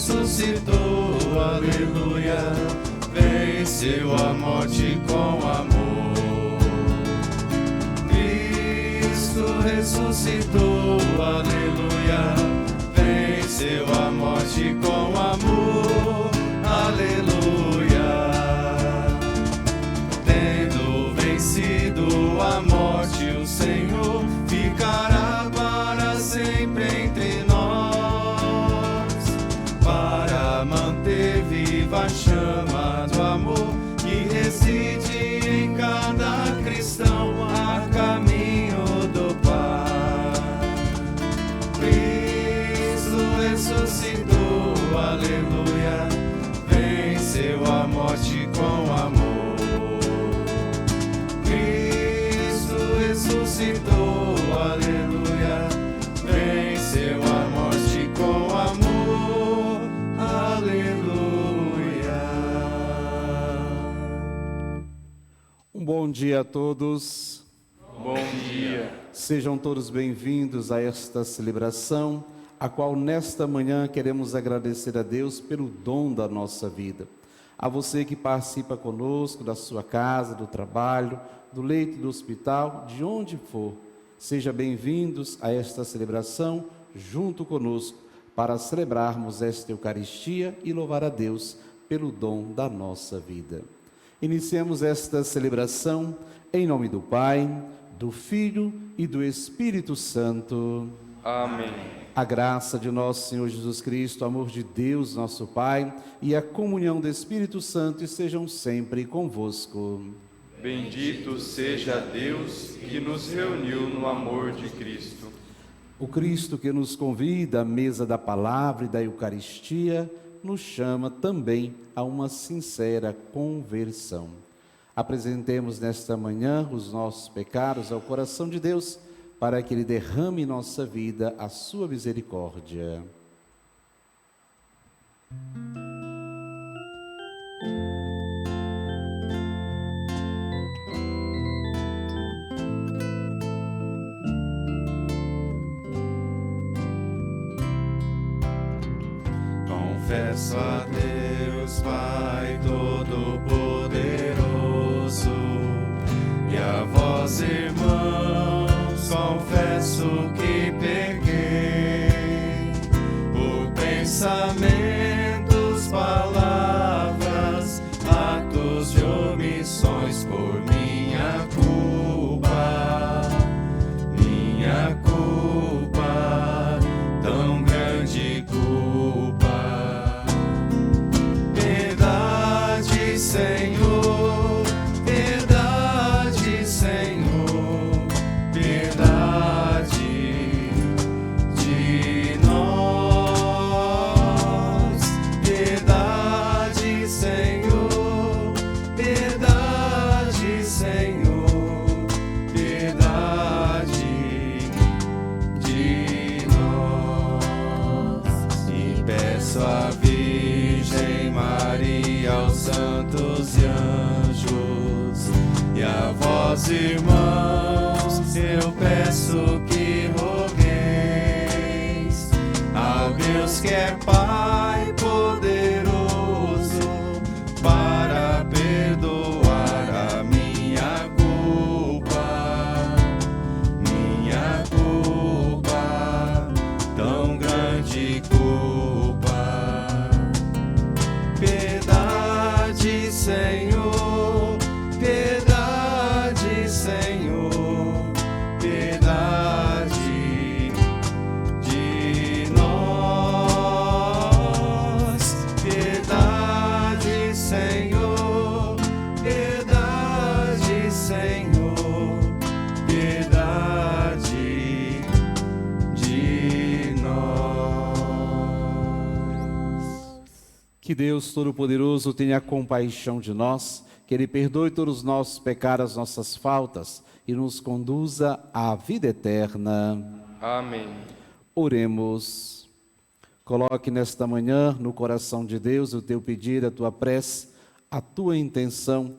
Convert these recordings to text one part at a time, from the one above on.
ressuscitou, aleluia, venceu a morte com amor. Cristo ressuscitou, aleluia, venceu a morte com amor, aleluia. Tendo vencido a morte, o Senhor ficará para sempre entre nós, para manter viva a chama do amor que reside em cada cristão a caminho do Pai. Cristo ressuscitou, aleluia, venceu a morte com amor. Cristo ressuscitou, aleluia, venceu a morte com amor, aleluia. Um bom dia a todos. Bom dia. Sejam todos bem-vindos a esta celebração, a qual nesta manhã queremos agradecer a Deus pelo dom da nossa vida. A você que participa conosco da sua casa, do trabalho, do leito do hospital, de onde for, sejam bem-vindos a esta celebração junto conosco para celebrarmos esta Eucaristia e louvar a Deus pelo dom da nossa vida. Iniciemos esta celebração em nome do Pai, do Filho e do Espírito Santo. Amém. A graça de nosso Senhor Jesus Cristo, o amor de Deus, nosso Pai, e a comunhão do Espírito Santo estejam sempre convosco. Bendito seja Deus que nos reuniu no amor de Cristo. O Cristo que nos convida à mesa da palavra e da Eucaristia, nos chama também a uma sincera conversão. Apresentemos nesta manhã os nossos pecados ao coração de Deus, para que Ele derrame em nossa vida a sua misericórdia. Confesso a Deus, Pai Todo-Poderoso, e a vós, irmãos, confesso que pequei por pensamentos, palavras, atos e omissões, por minha culpa, tão grande culpa. Piedade, Senhor, piedade, Senhor, piedade de nós. Piedade, Senhor, piedade, Senhor, piedade de nós. E peço à Virgem Maria, aos santos e anjos, e a vós, irmãos, eu peço que rogueis ao Deus que é Pai poderoso, para perdoar a minha culpa, tão grande culpa. Piedade, Senhor, piedade, Senhor, piedade de nós. Piedade, Senhor, piedade, Senhor, piedade de nós. Que Deus Todo-Poderoso tenha compaixão de nós, que Ele perdoe todos os nossos pecados, as nossas faltas e nos conduza à vida eterna. Amém. Oremos. Coloque nesta manhã no coração de Deus o teu pedido, a tua prece, a tua intenção,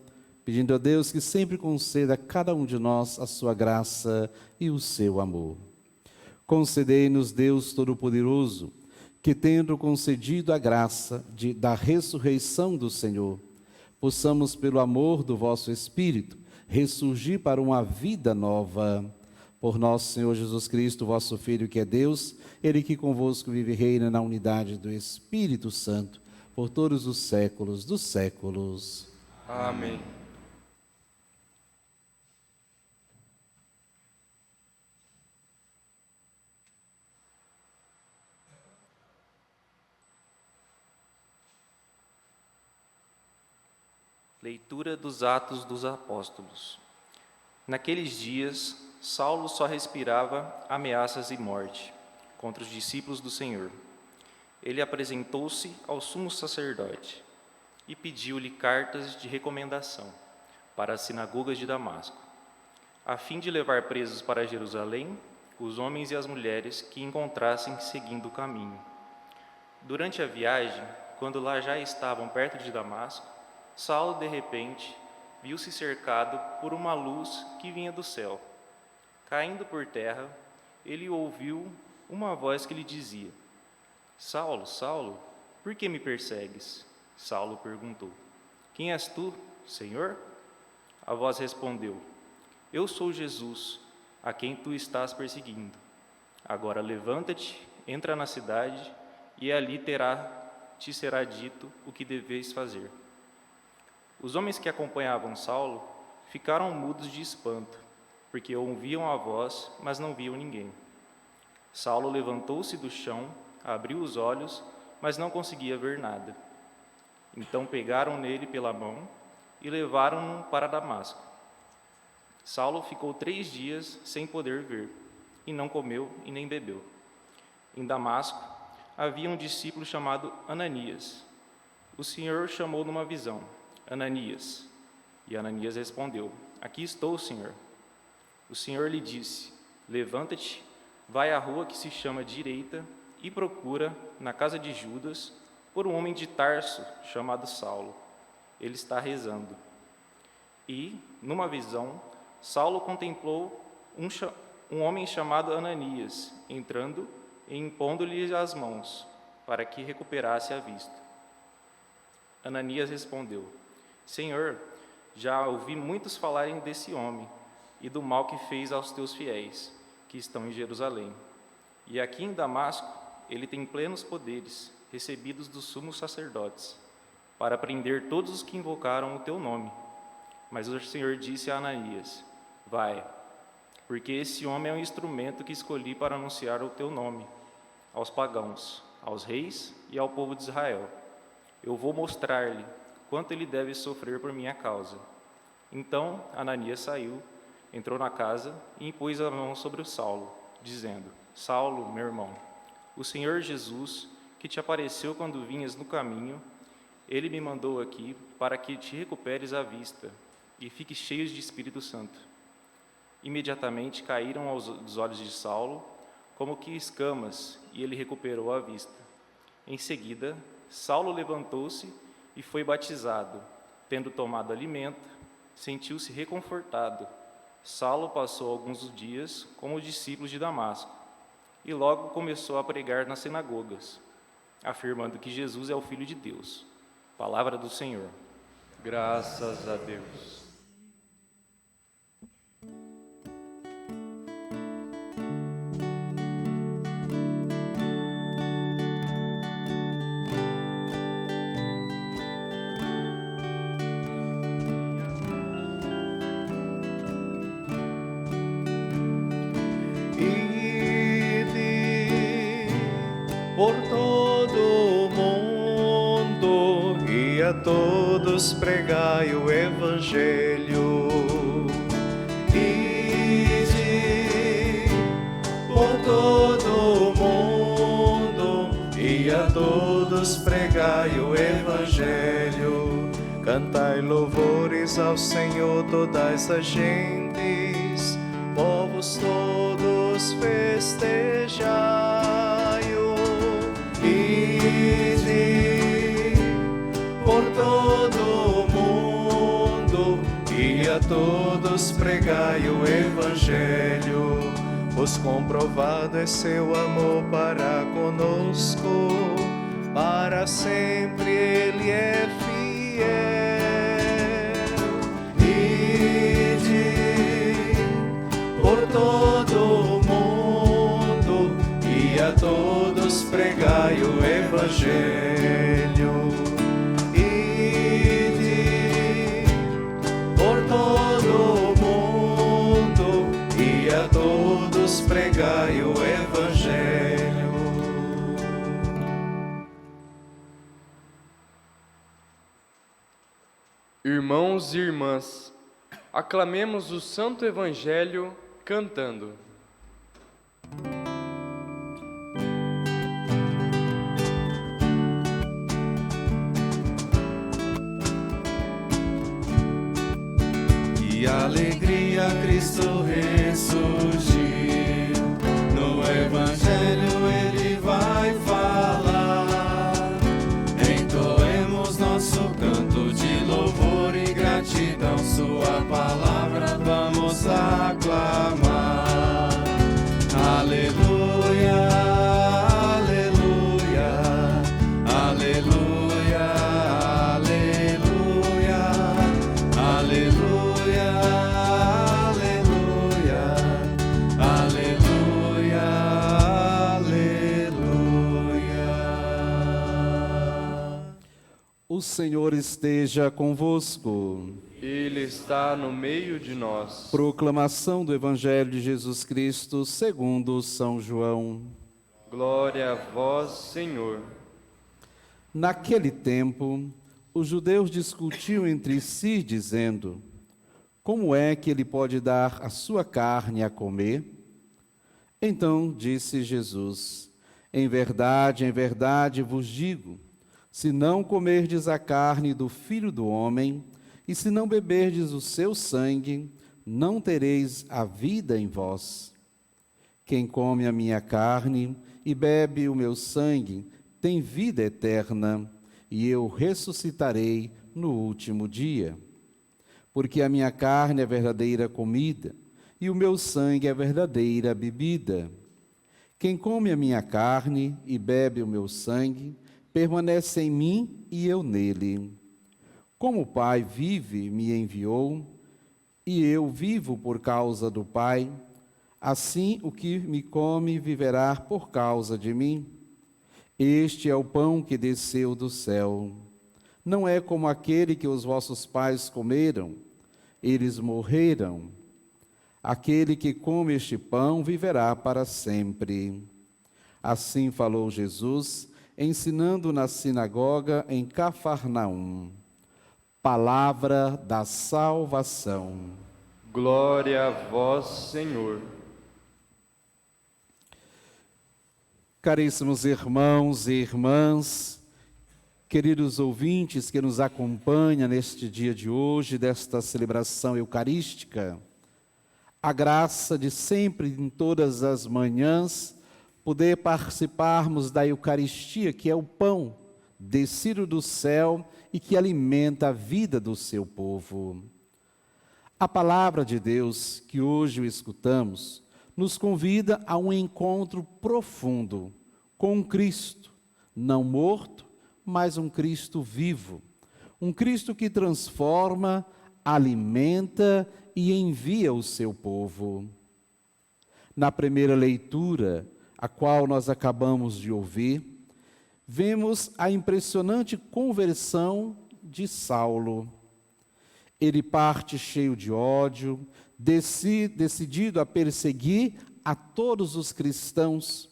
pedindo a Deus que sempre conceda a cada um de nós a sua graça e o seu amor. Concedei-nos, Deus Todo-Poderoso, que, tendo concedido a graça da ressurreição do Senhor, possamos, pelo amor do vosso Espírito, ressurgir para uma vida nova. Por nosso Senhor Jesus Cristo, vosso Filho, que é Deus, Ele que convosco vive e reina na unidade do Espírito Santo, por todos os séculos dos séculos. Amém. Leitura dos Atos dos Apóstolos. Naqueles dias, Saulo só respirava ameaças e morte contra os discípulos do Senhor. Ele apresentou-se ao sumo sacerdote e pediu-lhe cartas de recomendação para as sinagogas de Damasco, a fim de levar presos para Jerusalém os homens e as mulheres que encontrassem seguindo o caminho. Durante a viagem, quando lá já estavam perto de Damasco, Saulo, de repente, viu-se cercado por uma luz que vinha do céu. Caindo por terra, ele ouviu uma voz que lhe dizia: Saulo, Saulo, por que me persegues? Saulo perguntou: Quem és tu, Senhor? A voz respondeu: Eu sou Jesus, a quem tu estás perseguindo. Agora levanta-te, entra na cidade, e ali te será dito o que deveis fazer. Os homens que acompanhavam Saulo ficaram mudos de espanto, porque ouviam a voz, mas não viam ninguém. Saulo levantou-se do chão, abriu os olhos, mas não conseguia ver nada. Então pegaram nele pela mão e levaram-no para Damasco. Saulo ficou 3 dias sem poder ver, e não comeu e nem bebeu. Em Damasco havia um discípulo chamado Ananias. O Senhor chamou numa visão: Ananias. E Ananias respondeu: Aqui estou, Senhor. O Senhor lhe disse: Levanta-te, vai à rua que se chama Direita e procura, na casa de Judas, por um homem de Tarso chamado Saulo. Ele está rezando. E, numa visão, Saulo contemplou um homem chamado Ananias, entrando e impondo-lhe as mãos, para que recuperasse a vista. Ananias respondeu: Senhor, já ouvi muitos falarem desse homem e do mal que fez aos teus fiéis, que estão em Jerusalém. E aqui em Damasco, ele tem plenos poderes, recebidos dos sumos sacerdotes, para prender todos os que invocaram o teu nome. Mas o Senhor disse a Ananias: Vai, porque esse homem é um instrumento que escolhi para anunciar o teu nome aos pagãos, aos reis e ao povo de Israel. Eu vou mostrar-lhe quanto ele deve sofrer por minha causa. Então Ananias saiu, entrou na casa e impôs a mão sobre o Saulo, dizendo: Saulo, meu irmão, o Senhor Jesus, que te apareceu quando vinhas no caminho, ele me mandou aqui para que te recuperes a vista e fiques cheio de Espírito Santo. Imediatamente caíram aos olhos de Saulo como que escamas, e ele recuperou a vista. Em seguida, Saulo levantou-se e foi batizado. Tendo tomado alimento, sentiu-se reconfortado. Saulo passou alguns dias como discípulo de Damasco e logo começou a pregar nas sinagogas, afirmando que Jesus é o Filho de Deus. Palavra do Senhor. Graças a Deus. Por todo o mundo e a todos pregai o Evangelho. Ide por todo o mundo e a todos pregai o Evangelho. Cantai louvores ao Senhor todas as gentes, povos todos festejai. Ide por todo o mundo e a todos pregai o Evangelho. pois comprovado é seu amor para conosco, para sempre Ele é fiel. Ide por todo o mundo e a todos pregai o Evangelho. Ide por todo o mundo e a todos pregai o Evangelho. Irmãos e irmãs, aclamemos o Santo Evangelho cantando. Que alegria Cristo ressurgiu, no Evangelho Ele vai falar. Entoemos nosso canto de louvor e gratidão, Sua palavra vamos aclamar. Aleluia, aleluia, aleluia, aleluia, aleluia, aleluia, aleluia. O Senhor esteja convosco. Ele está no meio de nós. Proclamação do Evangelho de Jesus Cristo segundo São João. Glória a vós, Senhor. Naquele tempo, os judeus discutiam entre si, dizendo: como é que ele pode dar a sua carne a comer? Então disse Jesus: em verdade vos digo, se não comerdes a carne do Filho do Homem, e se não beberdes o seu sangue, não tereis a vida em vós. Quem come a minha carne e bebe o meu sangue tem vida eterna, e eu ressuscitarei no último dia. Porque a minha carne é verdadeira comida, e o meu sangue é verdadeira bebida. Quem come a minha carne e bebe o meu sangue, permanece em mim e eu nele. Como o Pai vive e me enviou, e eu vivo por causa do Pai, assim o que me come viverá por causa de mim. Este é o pão que desceu do céu. Não é como aquele que os vossos pais comeram, eles morreram. Aquele que come este pão viverá para sempre. Assim falou Jesus, ensinando na sinagoga em Cafarnaum. Palavra da salvação. Glória a vós, Senhor. Caríssimos irmãos e irmãs, queridos ouvintes que nos acompanham neste dia de hoje, desta celebração eucarística, a graça de sempre, em todas as manhãs, poder participarmos da Eucaristia, que é o pão descido do céu e que alimenta a vida do seu povo. A palavra de Deus que hoje o escutamos nos convida a um encontro profundo com um Cristo, não morto, mas um Cristo vivo. Um Cristo que transforma, alimenta e envia o seu povo. Na primeira leitura, a qual nós acabamos de ouvir, vemos a impressionante conversão de Saulo. Ele parte cheio de ódio, decidido a perseguir a todos os cristãos.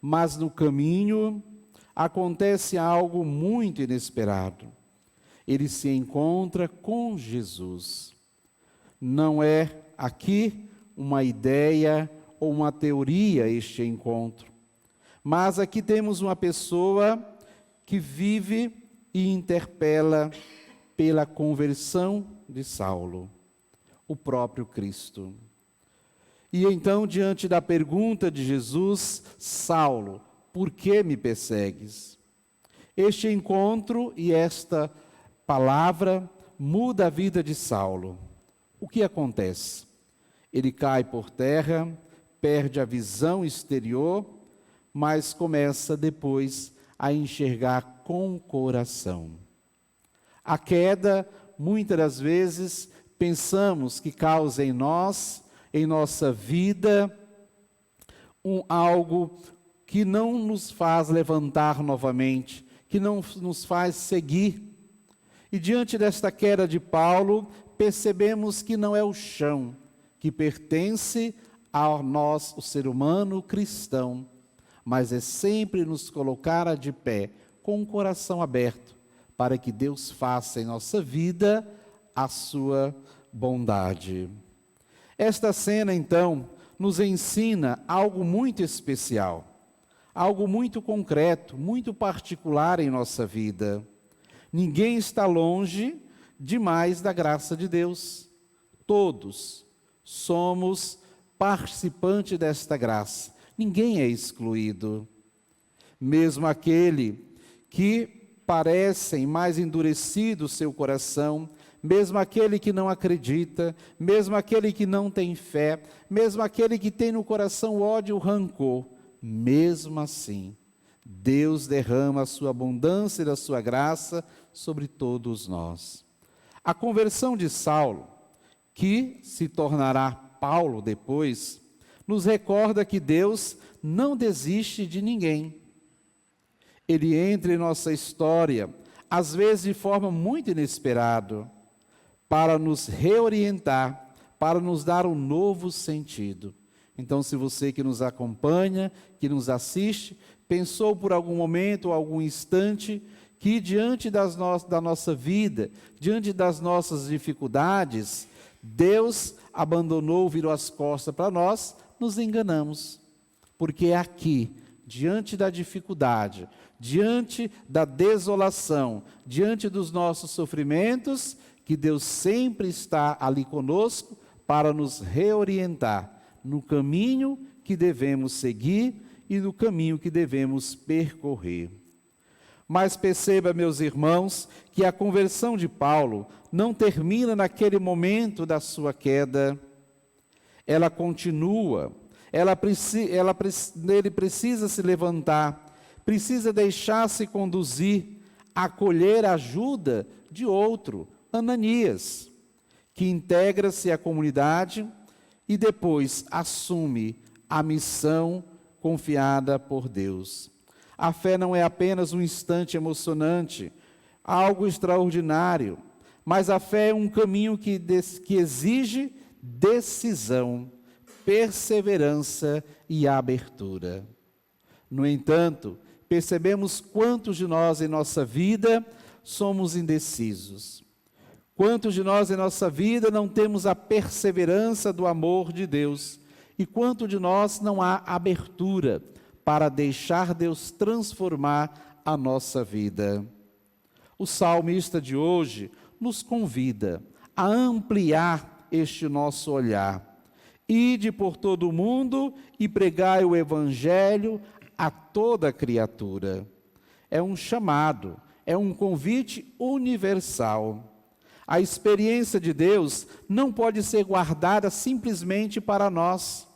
Mas no caminho acontece algo muito inesperado. Ele se encontra com Jesus. Não é aqui uma ideia ou uma teoria este encontro. Mas aqui temos uma pessoa que vive e interpela pela conversão de Saulo, o próprio Cristo. E então, diante da pergunta de Jesus, Saulo, por que me persegues? Este encontro e esta palavra muda a vida de Saulo. O que acontece? Ele cai por terra, perde a visão exterior, mas começa depois a enxergar com o coração. A queda, muitas das vezes, pensamos que causa em nós, em nossa vida, algo que não nos faz levantar novamente, que não nos faz seguir. E diante desta queda de Paulo, percebemos que não é o chão que pertence a nós, o ser humano cristão, mas é sempre nos colocar de pé, com o coração aberto, para que Deus faça em nossa vida a sua bondade. Esta cena, então, nos ensina algo muito especial, algo muito concreto, muito particular em nossa vida. Ninguém está longe demais da graça de Deus. Todos somos participantes desta graça. Ninguém é excluído. Mesmo aquele que parecem mais endurecido o seu coração, mesmo aquele que não acredita, mesmo aquele que não tem fé, mesmo aquele que tem no coração ódio, rancor, mesmo assim, Deus derrama a sua abundância e a sua graça sobre todos nós. A conversão de Saulo, que se tornará Paulo depois, nos recorda que Deus não desiste de ninguém. Ele entra em nossa história, às vezes de forma muito inesperada, para nos reorientar, para nos dar um novo sentido. Então, se você que nos acompanha, que nos assiste, pensou por algum momento ou algum instante que diante da nossa vida, diante das nossas dificuldades, Deus abandonou, virou as costas para nós, nos enganamos. Porque é aqui, diante da dificuldade, diante da desolação, diante dos nossos sofrimentos, que Deus sempre está ali conosco para nos reorientar no caminho que devemos seguir e no caminho que devemos percorrer. Mas perceba, meus irmãos, que a conversão de Paulo não termina naquele momento da sua queda. Ela continua, ele precisa se levantar, precisa deixar-se conduzir, acolher a ajuda de outro, Ananias, que integra-se à comunidade e depois assume a missão confiada por Deus. A fé não é apenas um instante emocionante, algo extraordinário, mas a fé é um caminho que exige decisão, perseverança e abertura. No entanto, percebemos quantos de nós em nossa vida somos indecisos. Quantos de nós em nossa vida não temos a perseverança do amor de Deus? E quanto de nós não há abertura para deixar Deus transformar a nossa vida? O salmista de hoje nos convida a ampliar este nosso olhar. Ide por todo o mundo e pregai o evangelho a toda criatura. É um chamado, é um convite universal. A experiência de Deus não pode ser guardada simplesmente para nós.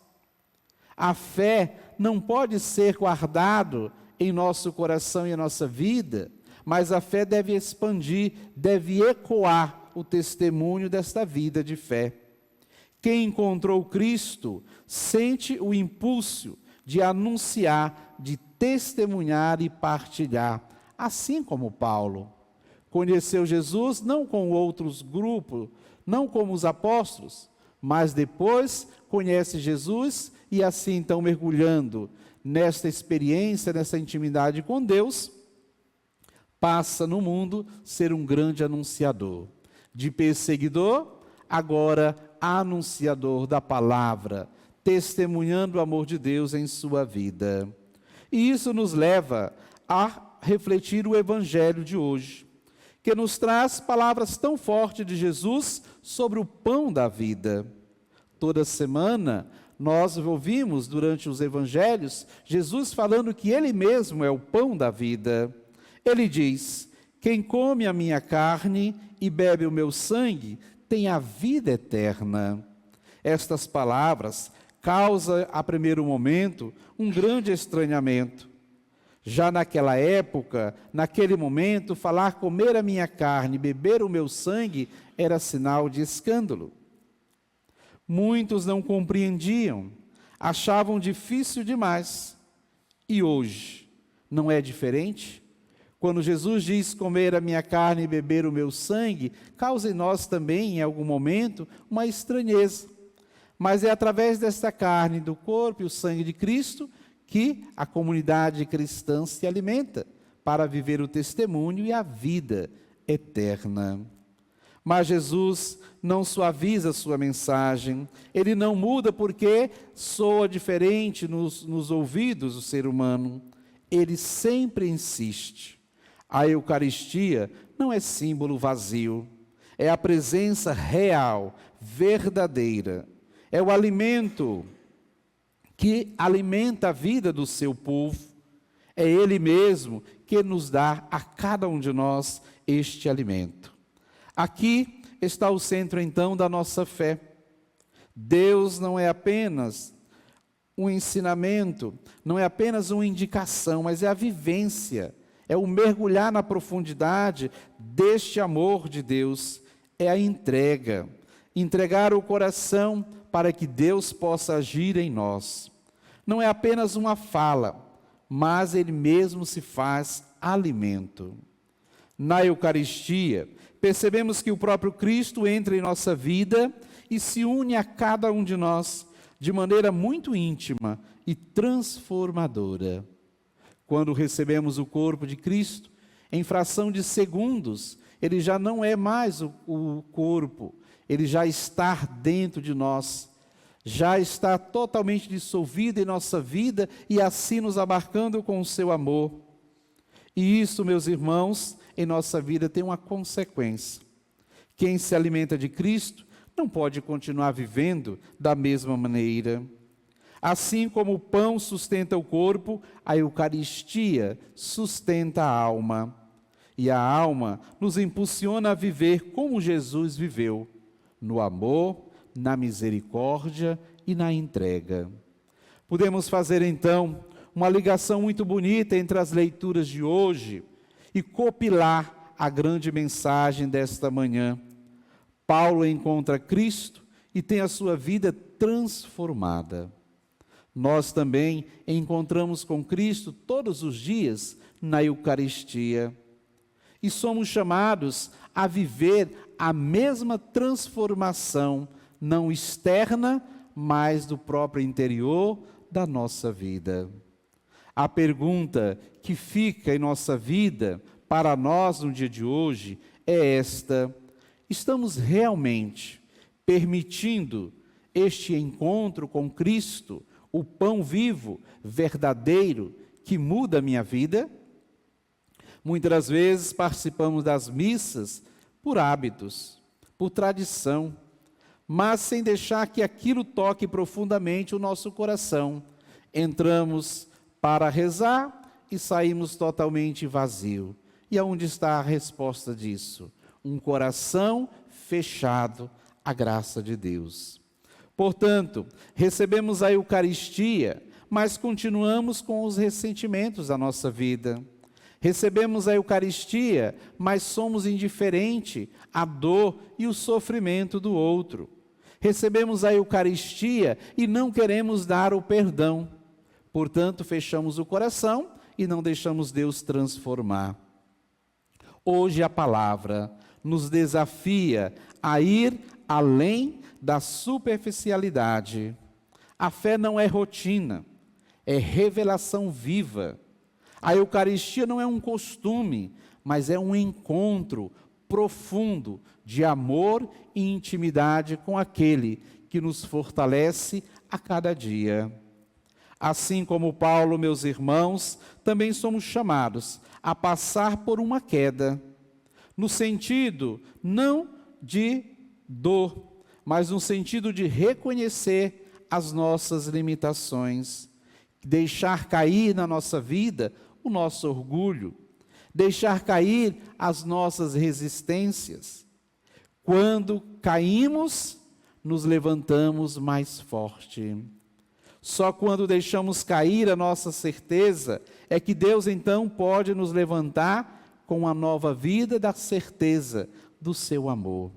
A fé não pode ser guardada em nosso coração e em nossa vida, mas a fé deve expandir, deve ecoar o testemunho desta vida de fé. Quem encontrou Cristo sente o impulso de anunciar, de testemunhar e partilhar, assim como Paulo. Conheceu Jesus não com outros grupos, não como os apóstolos, mas depois conhece Jesus e assim então mergulhando nesta experiência, nessa intimidade com Deus, passa no mundo ser um grande anunciador. De perseguidor, agora anunciador da palavra, testemunhando o amor de Deus em sua vida. E isso nos leva a refletir o evangelho de hoje, que nos traz palavras tão fortes de Jesus sobre o pão da vida. Toda semana nós ouvimos durante os evangelhos Jesus falando que Ele mesmo é o pão da vida. Ele diz: quem come a minha carne e bebe o meu sangue tem a vida eterna. Estas palavras causa, a primeiro momento, um grande estranhamento. Já naquela época, naquele momento, falar comer a minha carne, beber o meu sangue, era sinal de escândalo. Muitos não compreendiam, achavam difícil demais. E hoje, não é diferente? Quando Jesus diz comer a minha carne e beber o meu sangue, causa em nós também, em algum momento, uma estranheza. Mas é através desta carne, do corpo e o sangue de Cristo, que a comunidade cristã se alimenta para viver o testemunho e a vida eterna. Mas Jesus não suaviza sua mensagem, ele não muda porque soa diferente nos ouvidos do ser humano. Ele sempre insiste. A Eucaristia não é símbolo vazio, é a presença real, verdadeira. É o alimento que alimenta a vida do seu povo. É Ele mesmo que nos dá a cada um de nós este alimento. Aqui está o centro, então, da nossa fé. Deus não é apenas um ensinamento, não é apenas uma indicação, mas é a vivência, é o mergulhar na profundidade deste amor de Deus, é a entrega, entregar o coração para que Deus possa agir em nós. Não é apenas uma fala, mas Ele mesmo se faz alimento. Na Eucaristia, percebemos que o próprio Cristo entra em nossa vida e se une a cada um de nós de maneira muito íntima e transformadora. Quando recebemos o corpo de Cristo, em fração de segundos, Ele já não é mais o corpo, Ele já está dentro de nós, já está totalmente dissolvido em nossa vida e assim nos abarcando com o seu amor. E isso, meus irmãos, em nossa vida tem uma consequência. Quem se alimenta de Cristo não pode continuar vivendo da mesma maneira. Assim como o pão sustenta o corpo, a Eucaristia sustenta a alma. E a alma nos impulsiona a viver como Jesus viveu, no amor, na misericórdia e na entrega. Podemos fazer então uma ligação muito bonita entre as leituras de hoje e copilar a grande mensagem desta manhã. Paulo encontra Cristo e tem a sua vida transformada. Nós também encontramos com Cristo todos os dias na Eucaristia. E somos chamados a viver a mesma transformação, não externa, mas do próprio interior da nossa vida. A pergunta que fica em nossa vida para nós no dia de hoje é esta: estamos realmente permitindo este encontro com Cristo, o pão vivo, verdadeiro, que muda a minha vida? Muitas das vezes participamos das missas por hábitos, por tradição, mas sem deixar que aquilo toque profundamente o nosso coração. Entramos para rezar e saímos totalmente vazio. E aonde está a resposta disso? Um coração fechado à graça de Deus. Portanto, recebemos a Eucaristia, mas continuamos com os ressentimentos da nossa vida. Recebemos a Eucaristia, mas somos indiferentes à dor e o sofrimento do outro. Recebemos a Eucaristia e não queremos dar o perdão. Portanto, fechamos o coração e não deixamos Deus transformar. Hoje a palavra nos desafia a ir além da superficialidade. A fé não é rotina, é revelação viva. A Eucaristia não é um costume, mas é um encontro profundo de amor e intimidade com aquele que nos fortalece a cada dia. Assim como Paulo, meus irmãos, também somos chamados a passar por uma queda, no sentido não de dor, mas no sentido de reconhecer as nossas limitações, deixar cair na nossa vida o nosso orgulho, deixar cair as nossas resistências. Quando caímos, nos levantamos mais forte. Só quando deixamos cair a nossa certeza é que Deus então pode nos levantar com uma nova vida da certeza do seu amor.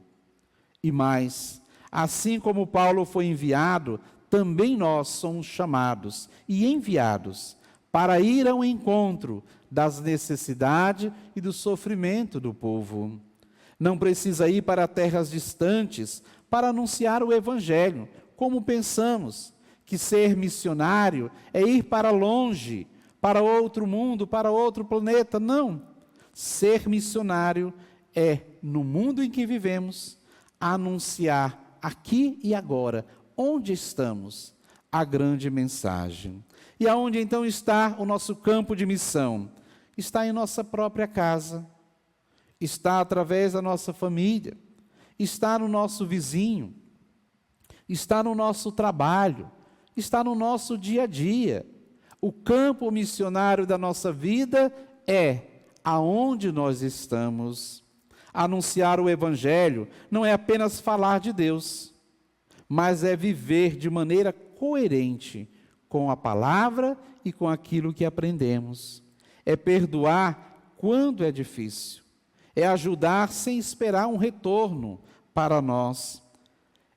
E mais, assim como Paulo foi enviado, também nós somos chamados e enviados para ir ao encontro das necessidades e do sofrimento do povo. Não precisa ir para terras distantes para anunciar o Evangelho, como pensamos que ser missionário é ir para longe, para outro mundo, para outro planeta. Não. Ser missionário é, no mundo em que vivemos, anunciar aqui e agora, onde estamos, a grande mensagem. E aonde então está o nosso campo de missão? Está em nossa própria casa, está através da nossa família, está no nosso vizinho, está no nosso trabalho, está no nosso dia a dia. O campo missionário da nossa vida é aonde nós estamos. Anunciar o Evangelho não é apenas falar de Deus, mas é viver de maneira coerente com a palavra e com aquilo que aprendemos. É perdoar quando é difícil. É ajudar sem esperar um retorno para nós.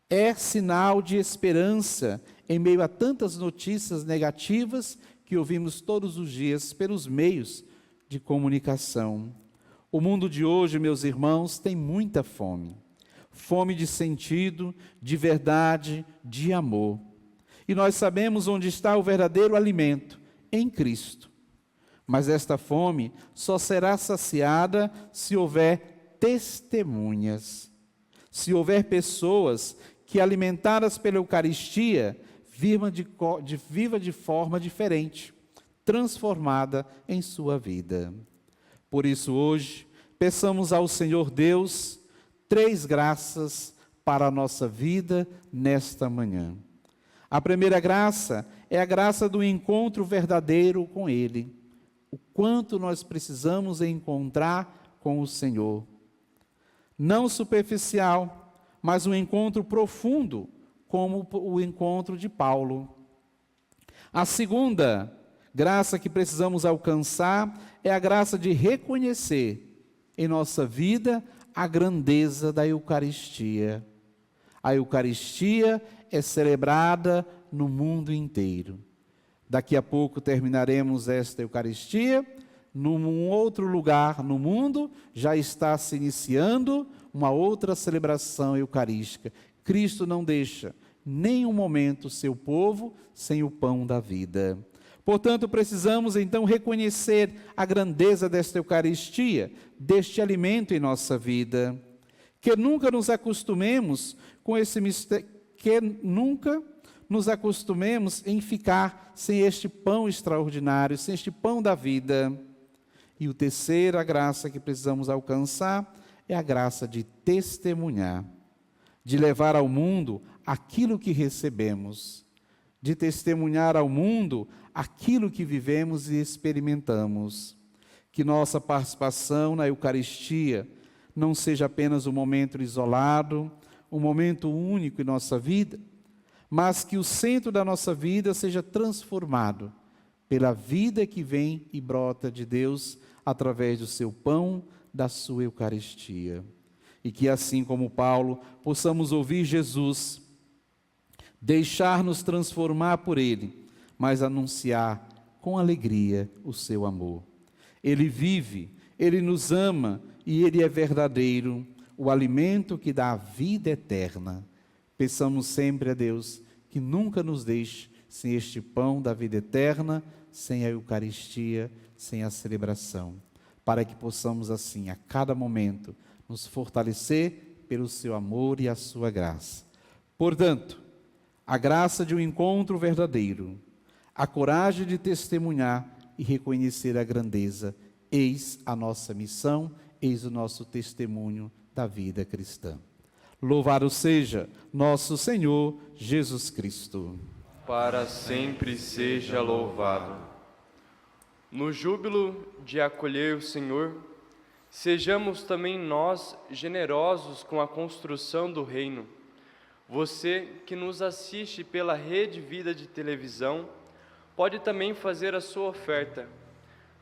É sinal de esperança em meio a tantas notícias negativas que ouvimos todos os dias pelos meios de comunicação. O mundo de hoje, meus irmãos, tem muita fome. Fome de sentido, de verdade, de amor. E nós sabemos onde está o verdadeiro alimento, em Cristo. Mas esta fome só será saciada se houver testemunhas. Se houver pessoas que, alimentadas pela Eucaristia, viva de forma diferente, transformada em sua vida. Por isso, hoje, peçamos ao Senhor Deus 3 graças para a nossa vida nesta manhã. A primeira graça é a graça do encontro verdadeiro com Ele. O quanto nós precisamos encontrar com o Senhor. Não superficial, mas um encontro profundo, como o encontro de Paulo. A segunda graça que precisamos alcançar é a graça de reconhecer em nossa vida a grandeza da Eucaristia. A Eucaristia é celebrada no mundo inteiro. Daqui a pouco terminaremos esta Eucaristia. Num outro lugar no mundo já está se iniciando uma outra celebração eucarística. Cristo não deixa nem um momento seu povo sem o pão da vida. Portanto, precisamos então reconhecer a grandeza desta Eucaristia, deste alimento em nossa vida. Que nunca nos acostumemos com esse mistério, que nunca nos acostumemos em ficar sem este pão extraordinário, sem este pão da vida. E a terceira graça que precisamos alcançar é a graça de testemunhar, de levar ao mundo aquilo que recebemos, de testemunhar ao mundo aquilo que vivemos e experimentamos. Que nossa participação na Eucaristia não seja apenas um momento isolado, um momento único em nossa vida, mas que o centro da nossa vida seja transformado pela vida que vem e brota de Deus através do seu pão, da sua Eucaristia. E que assim como Paulo, possamos ouvir Jesus, deixar-nos transformar por Ele, mas anunciar com alegria o seu amor. Ele vive, Ele nos ama e Ele é verdadeiro, o alimento que dá a vida eterna. Peçamos sempre a Deus que nunca nos deixe sem este pão da vida eterna, sem a Eucaristia, sem a celebração, para que possamos assim, a cada momento, nos fortalecer pelo seu amor e a sua graça. Portanto, a graça de um encontro verdadeiro, a coragem de testemunhar e reconhecer a grandeza, eis a nossa missão, eis o nosso testemunho da vida cristã. Louvado seja nosso Senhor Jesus Cristo. Para sempre seja louvado. No júbilo de acolher o Senhor, sejamos também nós generosos com a construção do reino, Você que nos assiste pela Rede Vida de televisão, pode também fazer a sua oferta.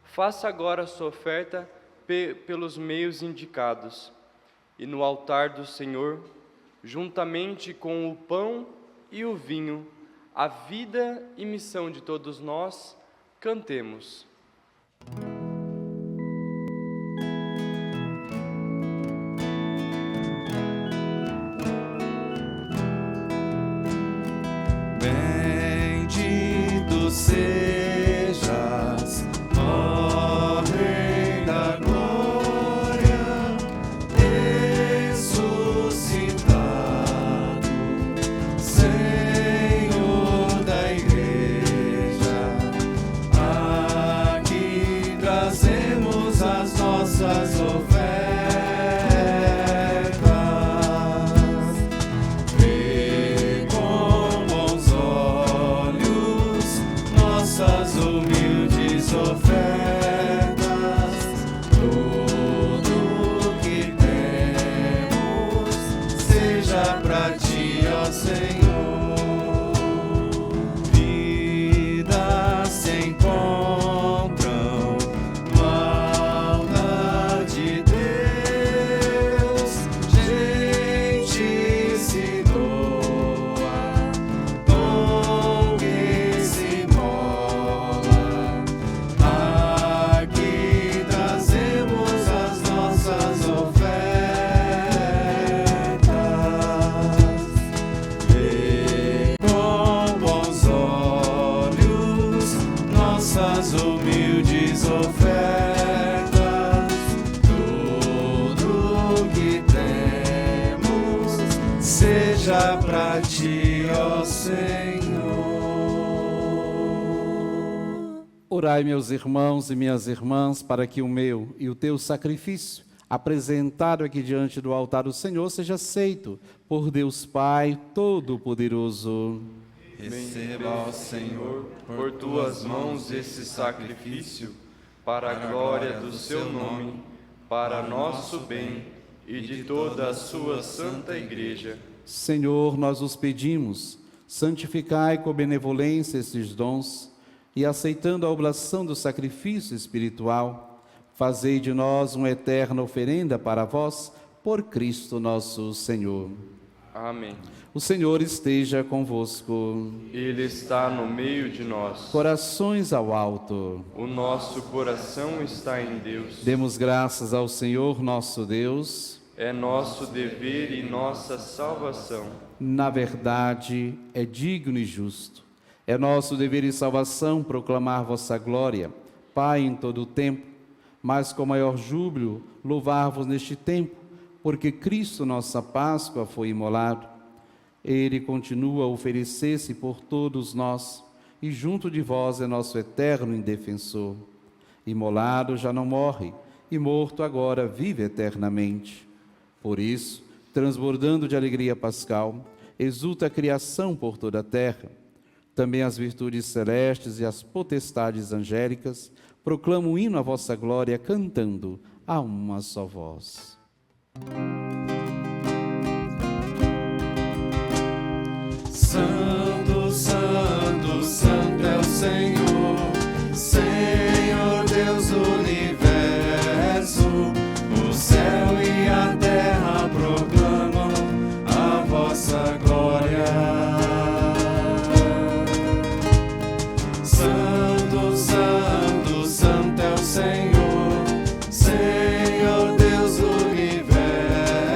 Faça agora a sua oferta pelos meios indicados. E no altar do Senhor, juntamente com o pão e o vinho, a vida e missão de todos nós, cantemos. Bendito sejas, ó Rei da Glória, ressuscitado, Senhor da Igreja. Aqui trazemos as nossas ofertas. Vê com bons olhos nossas humildes ofertas. Tudo que temos seja pra ti, ó Senhor. Vidas se encontram no altar de Deus. Gente se doa, dom que se mola. Aqui trazemos as nossas ofertas. Vê com bons olhos nossas humildes ofertas. Tudo que temos seja pra ti, ó Senhor. Orai, meus irmãos e minhas irmãs, para que o meu e o teu sacrifício, apresentado aqui diante do altar do Senhor, seja aceito por Deus Pai Todo-Poderoso. Receba, ó Senhor, por tuas mãos esse sacrifício, para a glória do seu nome, para nosso bem e de toda a sua santa Igreja. Senhor, nós os pedimos, santificai com benevolência estes dons, e aceitando a oblação do sacrifício espiritual, fazei de nós uma eterna oferenda para vós, por Cristo nosso Senhor. Amém. O Senhor esteja convosco. Ele está no meio de nós. Corações ao alto. O nosso coração está em Deus. Demos graças ao Senhor nosso Deus. É nosso dever e nossa salvação. Na verdade, é digno e justo. É nosso dever e salvação proclamar vossa glória, Pai, em todo o tempo, mas com maior júbilo louvar-vos neste tempo, porque Cristo, nossa Páscoa, foi imolado. Ele continua a oferecer-se por todos nós, e junto de vós é nosso eterno indefensor. Imolado já não morre, e morto agora vive eternamente. Por isso, transbordando de alegria pascal, exulta a criação por toda a terra. Também as virtudes celestes e as potestades angélicas proclamam o hino à vossa glória, cantando a uma só voz. Santo, santo, santo é o Senhor, Senhor Deus do universo. O céu e a terra proclamam a vossa glória. Santo, santo, santo é o Senhor, Senhor Deus do universo.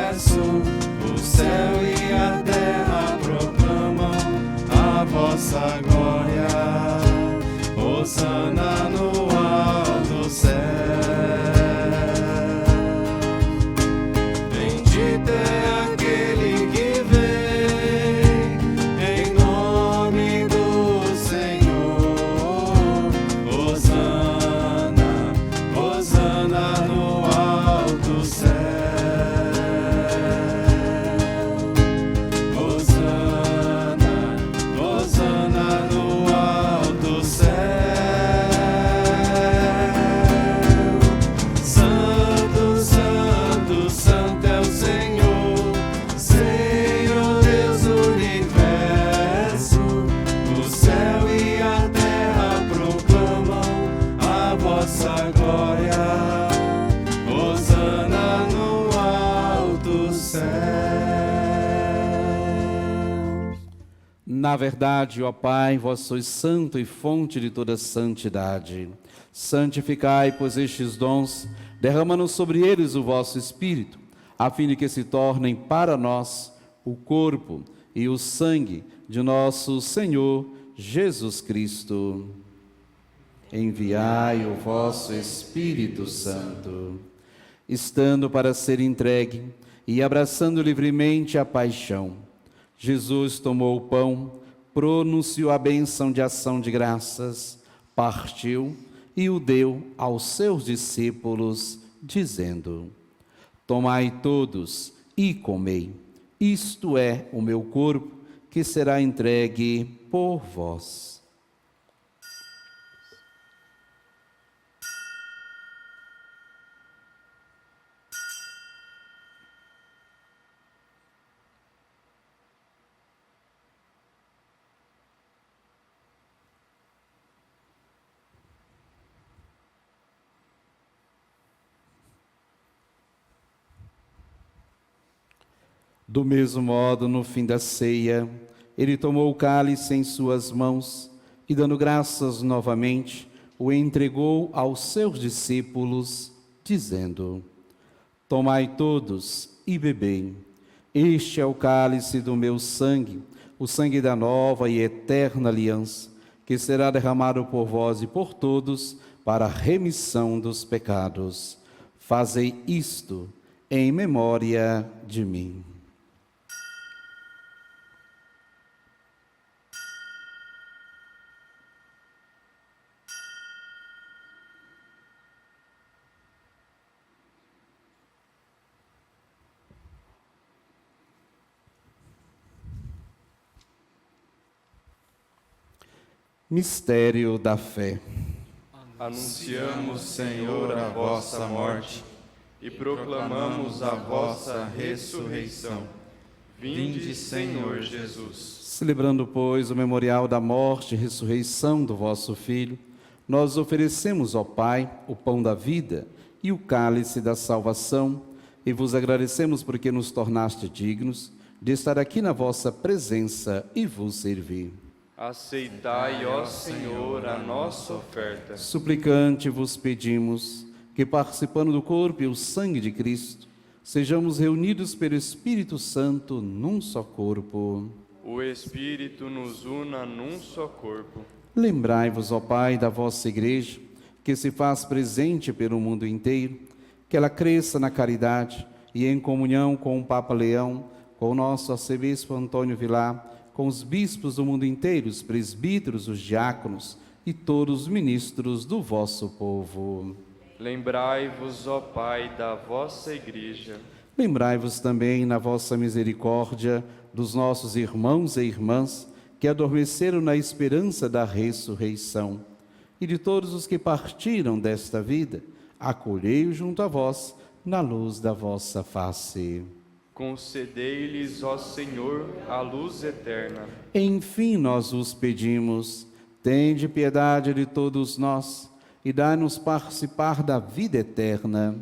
céus. Na verdade, ó Pai, vós sois santo e fonte de toda santidade. Santificai, pois, estes dons, derramando sobre eles o vosso Espírito, a fim de que se tornem para nós o corpo e o sangue de nosso Senhor Jesus Cristo. Enviai o vosso Espírito Santo, estando para ser entregue e abraçando livremente a paixão. Jesus tomou o pão, pronunciou a bênção de ação de graças, partiu e o deu aos seus discípulos, dizendo: Tomai todos e comei, isto é o meu corpo, que será entregue por vós. Do mesmo modo, no fim da ceia, ele tomou o cálice em suas mãos e, dando graças novamente, o entregou aos seus discípulos, dizendo: Tomai todos e bebei. Este é o cálice do meu sangue, o sangue da nova e eterna aliança, que será derramado por vós e por todos para a remissão dos pecados. Fazei isto em memória de mim. Mistério da fé. Anunciamos, Senhor, a vossa morte e proclamamos a vossa ressurreição. Vinde, Senhor Jesus. Celebrando, pois, o memorial da morte e ressurreição do vosso Filho, nós oferecemos ao Pai o pão da vida e o cálice da salvação, e vos agradecemos porque nos tornaste dignos de estar aqui na vossa presença e vos servir. Aceitai, ó Senhor, a nossa oferta. Suplicante vos pedimos que, participando do corpo e o sangue de Cristo, sejamos reunidos pelo Espírito Santo num só corpo. O Espírito nos una num só corpo. Lembrai-vos, ó Pai, da vossa Igreja, que se faz presente pelo mundo inteiro, que ela cresça na caridade e em comunhão com o Papa Leão, com o nosso arcebispo Antônio Vilar, com os bispos do mundo inteiro, os presbíteros, os diáconos e todos os ministros do vosso povo. Lembrai-vos, ó Pai, da vossa Igreja. Lembrai-vos também, na vossa misericórdia, dos nossos irmãos e irmãs que adormeceram na esperança da ressurreição, e de todos os que partiram desta vida, acolhei-os junto a vós, na luz da vossa face. Concedei-lhes, ó Senhor, a luz eterna. Enfim, nós vos pedimos, tende piedade de todos nós e dai-nos participar da vida eterna.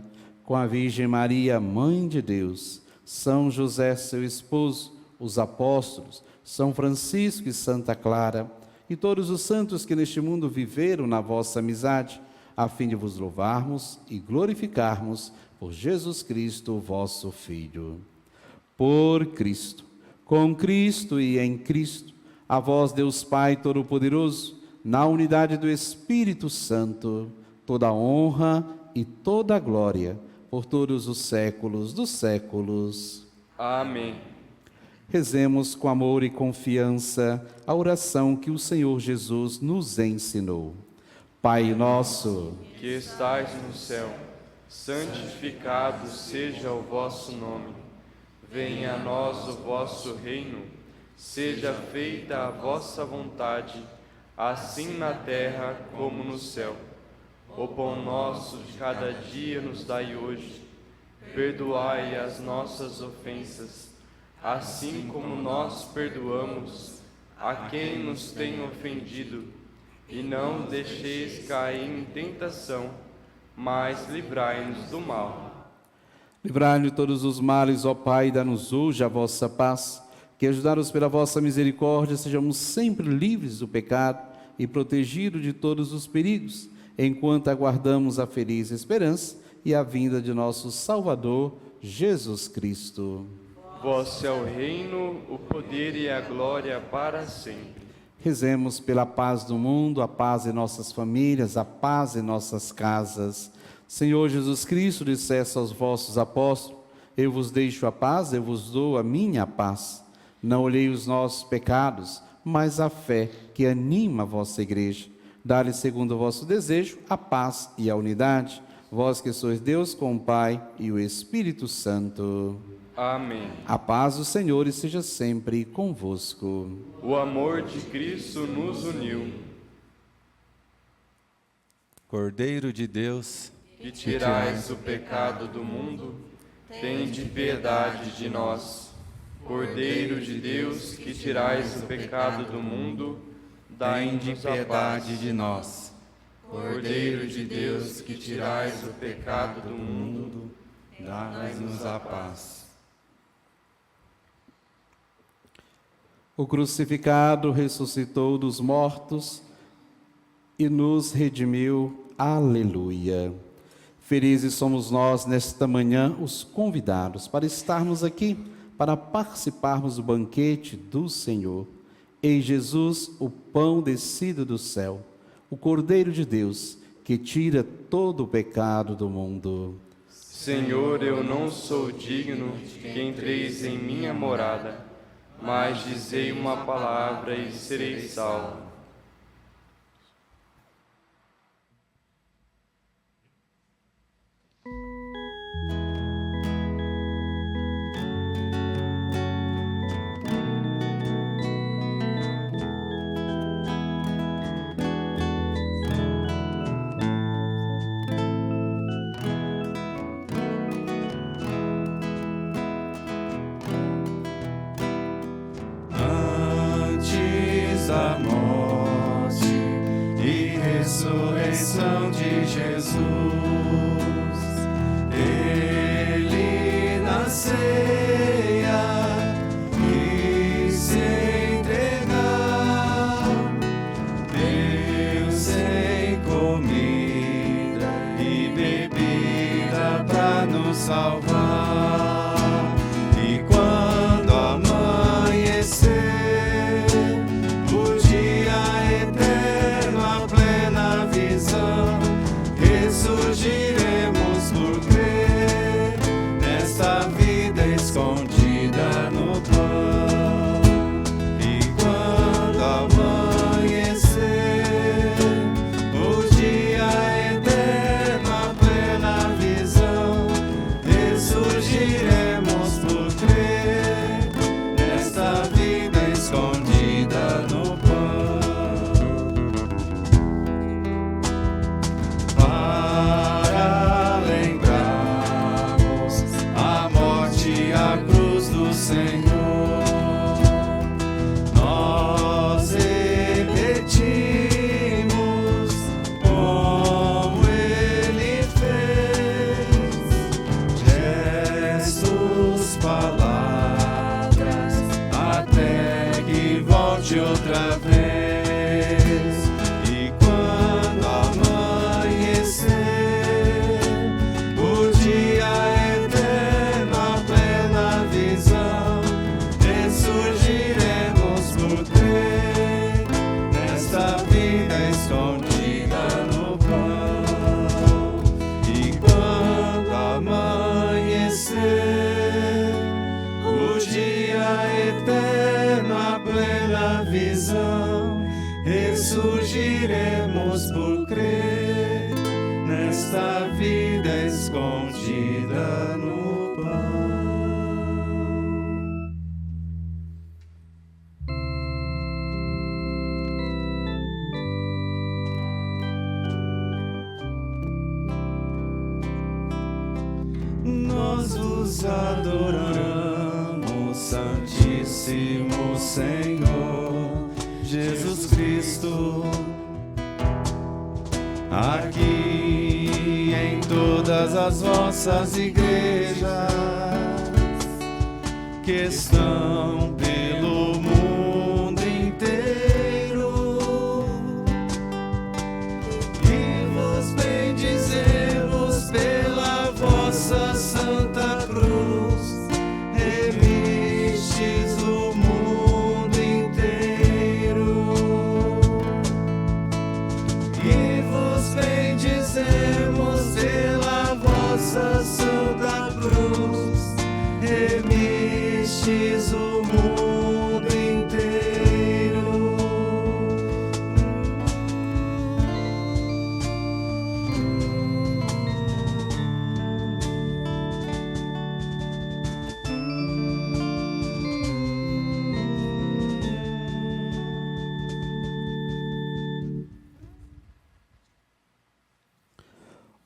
Com a Virgem Maria, Mãe de Deus, São José, seu esposo, os apóstolos, São Francisco e Santa Clara, e todos os santos que neste mundo viveram na vossa amizade, a fim de vos louvarmos e glorificarmos por Jesus Cristo, vosso Filho. Por Cristo, com Cristo e em Cristo, a vós, Deus Pai Todo-Poderoso, na unidade do Espírito Santo, toda a honra e toda a glória, por todos os séculos dos séculos. Amém. Rezemos com amor e confiança a oração que o Senhor Jesus nos ensinou. Pai nosso, que estais no céu, santificado seja o vosso nome. Venha a nós o vosso reino, seja feita a vossa vontade, assim na terra como no céu. O pão nosso de cada dia nos dai hoje. Perdoai as nossas ofensas, assim como nós perdoamos a quem nos tem ofendido. E não deixeis cair em tentação, mas livrai-nos do mal. Livrai-nos de todos os males, ó Pai, e dá-nos hoje a vossa paz, que, ajudados pela vossa misericórdia, sejamos sempre livres do pecado e protegidos de todos os perigos, enquanto aguardamos a feliz esperança e a vinda de nosso Salvador, Jesus Cristo. Vosso é o reino, o poder e a glória para sempre. Rezemos pela paz do mundo, a paz em nossas famílias, a paz em nossas casas. Senhor Jesus Cristo, disseste aos vossos apóstolos: eu vos deixo a paz, eu vos dou a minha paz. Não olhei os nossos pecados, mas a fé que anima a vossa igreja. Dá-lhe, segundo o vosso desejo, a paz e a unidade. Vós que sois Deus com o Pai e o Espírito Santo. Amém. A paz do Senhor esteja sempre convosco. O amor de Cristo nos uniu. Cordeiro de Deus, Que tirais o pecado do mundo, tende piedade de nós. Cordeiro de Deus, que tirais o pecado do mundo, dai-nos a piedade paz. de nós. Cordeiro de Deus, que tirais o pecado do mundo, Dai-nos a paz. O crucificado ressuscitou dos mortos e nos redimiu. Aleluia. Felizes somos nós nesta manhã, os convidados, para estarmos aqui, para participarmos do banquete do Senhor. Em Jesus, o pão descido do céu, o Cordeiro de Deus, que tira todo o pecado do mundo. Senhor, eu não sou digno que entreis em minha morada, mas dizei uma palavra e serei salvo. Antes da morte e ressurreição de Jesus, ele na ceia e se entregar, Deus em comida e bebida para nos salvar. E quando amanhecer o dia eterno, a plena visão, ressurgiremos por crer nesta vida escondida no pão. E quando amanhecer o dia eterno, a plena visão, ressurgiremos por crer nesta vida escondida no pão. Para lembrarmos a morte e a cruz do Senhor, nós repetimos como Ele fez, gestos, palavras, até que volte outra vez. E quando amanhecer o dia eterno, a plena visão, ressurgiremos por crer nesta vida escondida no pão. E quando amanhecer o dia eterno, a plena visão, ressurgiremos por crer nesta vida escondida no pão. Nós vos adoramos, Santíssimo Senhor Jesus Cristo, aqui em todas as vossas igrejas, que estão pelo mundo inteiro, e vos bendizemos pela vossa Santa Cruz, remistes o mundo inteiro, e vos bendizemos pela vossa Santa Cruz, remistes o mundo inteiro.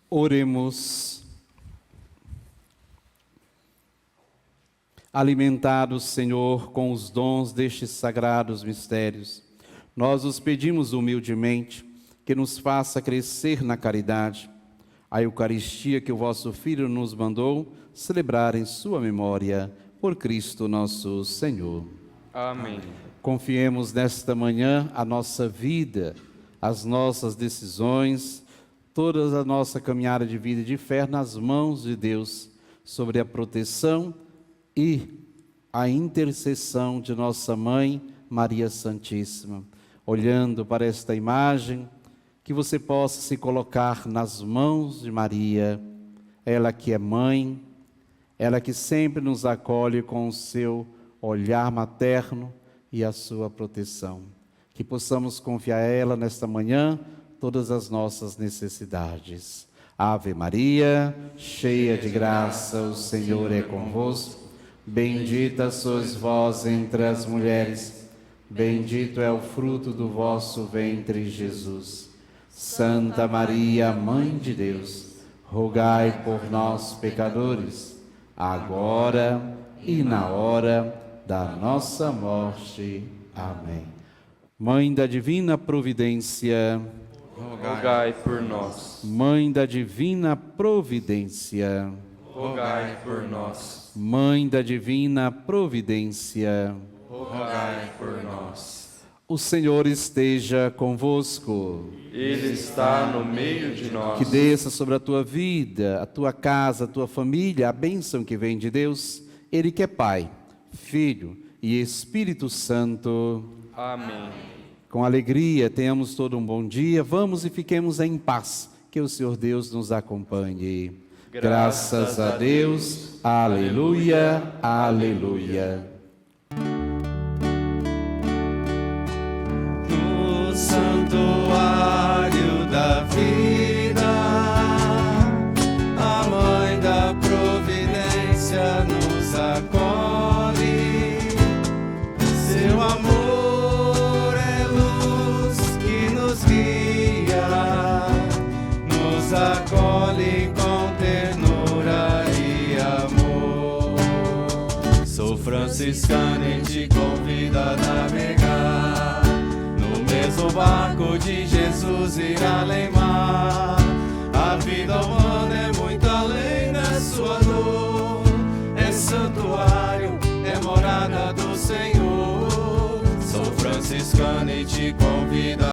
Oremos. Alimentados, Senhor, com os dons destes sagrados mistérios, nós os pedimos humildemente que nos faça crescer na caridade. A Eucaristia que o vosso Filho nos mandou celebrar em sua memória, por Cristo nosso Senhor. Amém. Confiemos nesta manhã a nossa vida, as nossas decisões, toda a nossa caminhada de vida e de fé nas mãos de Deus, sobre a proteção e a intercessão de nossa Mãe, Maria Santíssima. Olhando para esta imagem, que você possa se colocar nas mãos de Maria, ela que é mãe, ela que sempre nos acolhe com o seu olhar materno e a sua proteção. Que possamos confiar a ela nesta manhã todas as nossas necessidades. Ave Maria, cheia de graça, o Senhor é convosco. Bendita sois vós entre as mulheres, bendito é o fruto do vosso ventre, Jesus. Santa Maria, Mãe de Deus, rogai por nós, pecadores, agora e na hora da nossa morte. Amém. Mãe da Divina Providência, Rogai por nós. Mãe da Divina Providência, Rogai por nós. Mãe da Divina Providência, Rogai por nós. o Senhor esteja convosco. Ele está no meio de nós. Que desça sobre a tua vida, a tua casa, a tua família, a bênção que vem de Deus, Ele que é Pai, Filho e Espírito Santo. Amém. Com alegria, tenhamos todo um bom dia, vamos e fiquemos em paz, que o Senhor Deus nos acompanhe. Graças a Deus, aleluia, aleluia. No santuário da vida, a Mãe da Providência nos acolhe. Seu amor é luz que nos guia, nos acolhe com ternura e amor. Sou franciscano e te convido a navegar no mesmo barco de Jesus ir além mar. A vida humana é muito além da sua dor, é santuário, é morada do Senhor. Sou franciscano e te convido a